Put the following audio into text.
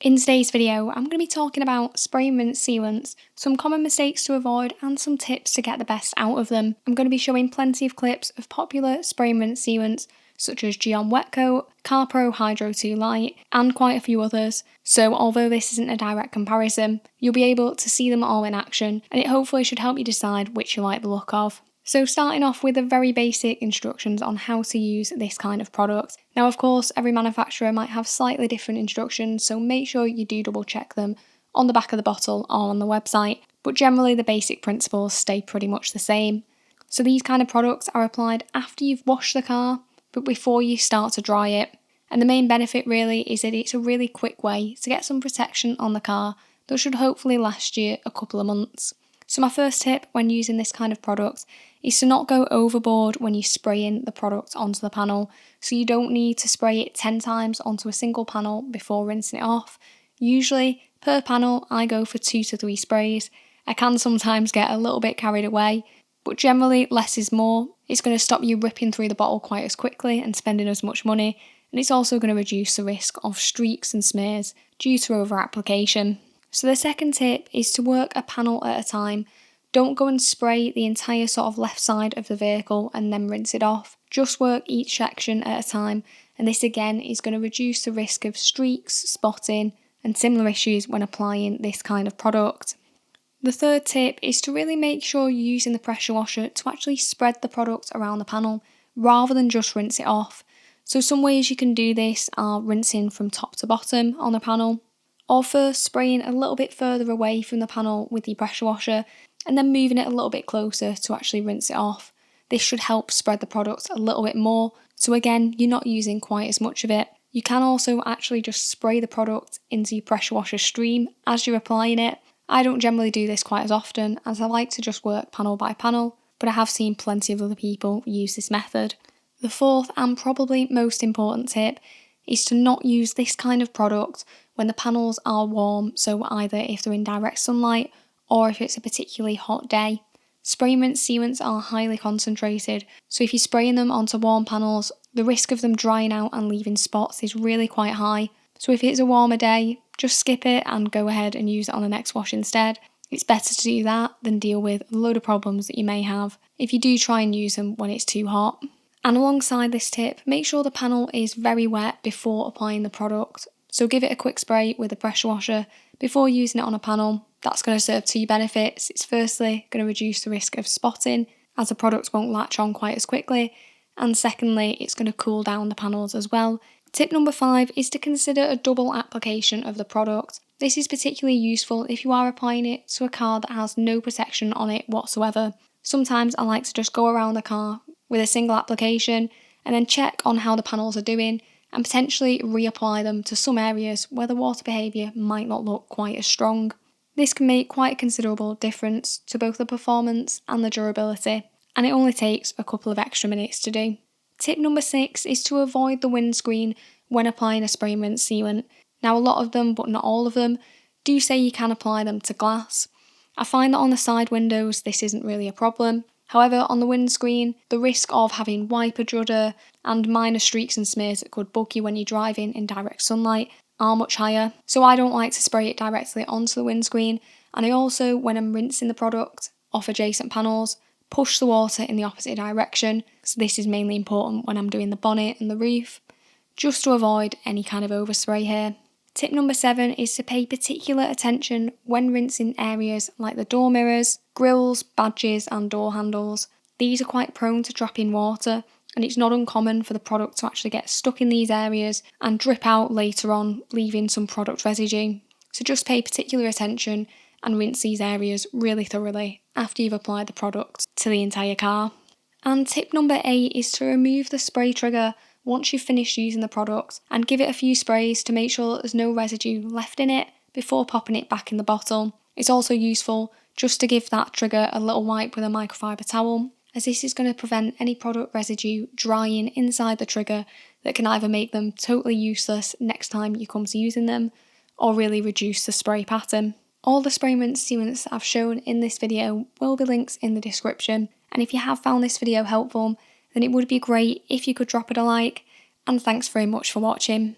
In today's video, I'm going to be talking about spray and rinse sealants, some common mistakes to avoid and some tips to get the best out of them. I'm going to be showing plenty of clips of popular spray and rinse sealants such as Gyeon Wetcoat, CarPro Hydro2Lite and quite a few others. So although this isn't a direct comparison, you'll be able to see them all in action and it hopefully should help you decide which you like the look of. So starting off with the very basic instructions on how to use this kind of product. Now of course every manufacturer might have slightly different instructions, so make sure you do double check them on the back of the bottle or on the website, but generally the basic principles stay pretty much the same. So these kind of products are applied after you've washed the car, but before you start to dry it. And the main benefit really is that it's a really quick way to get some protection on the car that should hopefully last you a couple of months. So my first tip when using this kind of product is to not go overboard when you're spraying the product onto the panel. So you don't need to spray it 10 times onto a single panel before rinsing it off. Usually per panel I go for 2 to 3 sprays. I can sometimes get a little bit carried away, but generally less is more. It's going to stop you ripping through the bottle quite as quickly and spending as much money, and it's also going to reduce the risk of streaks and smears due to over application. So the second tip is to work a panel at a time. Don't go and spray the entire sort of left side of the vehicle and then rinse it off. Just work each section at a time, and this again is going to reduce the risk of streaks, spotting and similar issues when applying this kind of product. The third tip is to really make sure you're using the pressure washer to actually spread the product around the panel rather than just rinse it off. So some ways you can do this are rinsing from top to bottom on the panel, or first spraying a little bit further away from the panel with your pressure washer and then moving it a little bit closer to actually rinse it off. This should help spread the product a little bit more, so again you're not using quite as much of it. You can also actually just spray the product into your pressure washer stream as you're applying it. I don't generally do this quite as often as I like to just work panel by panel, but I have seen plenty of other people use this method. The fourth and probably most important tip is to not use this kind of product when the panels are warm, so either if they're in direct sunlight or if it's a particularly hot day. Spray and rinse sealants are highly concentrated, so if you're spraying them onto warm panels, the risk of them drying out and leaving spots is really quite high. So if it's a warmer day, just skip it and go ahead and use it on the next wash instead. It's better to do that than deal with a load of problems that you may have if you do try and use them when it's too hot. And alongside this tip, make sure the panel is very wet before applying the product. So give it a quick spray with a pressure washer before using it on a panel. That's going to serve two benefits. It's firstly going to reduce the risk of spotting as the product won't latch on quite as quickly, and secondly it's going to cool down the panels as well. Tip number 5 is to consider a double application of the product. This is particularly useful if you are applying it to a car that has no protection on it whatsoever. Sometimes I like to just go around the car with a single application and then check on how the panels are doing and potentially reapply them to some areas where the water behaviour might not look quite as strong. This can make quite a considerable difference to both the performance and the durability, and it only takes a couple of extra minutes to do. Tip number 6 is to avoid the windscreen when applying a spray and rinse sealant. Now a lot of them, but not all of them, do say you can apply them to glass. I find that on the side windows this isn't really a problem. However, on the windscreen, the risk of having wiper judder and minor streaks and smears that could bug you when you're driving in direct sunlight are much higher. So I don't like to spray it directly onto the windscreen, and I also, when I'm rinsing the product off adjacent panels, push the water in the opposite direction. So this is mainly important when I'm doing the bonnet and the roof, just to avoid any kind of overspray here. Tip number 7 is to pay particular attention when rinsing areas like the door mirrors, grills, badges and door handles. These are quite prone to trapping water, and it's not uncommon for the product to actually get stuck in these areas and drip out later on, leaving some product residue. So just pay particular attention and rinse these areas really thoroughly after you've applied the product to the entire car. And tip number 8 is to remove the spray trigger once you've finished using the product and give it a few sprays to make sure that there's no residue left in it before popping it back in the bottle. It's also useful just to give that trigger a little wipe with a microfiber towel, as this is going to prevent any product residue drying inside the trigger that can either make them totally useless next time you come to using them or really reduce the spray pattern. All the spray and rinse sealants that I've shown in this video will be linked in the description, and if you have found this video helpful then it would be great if you could drop it a like, and thanks very much for watching.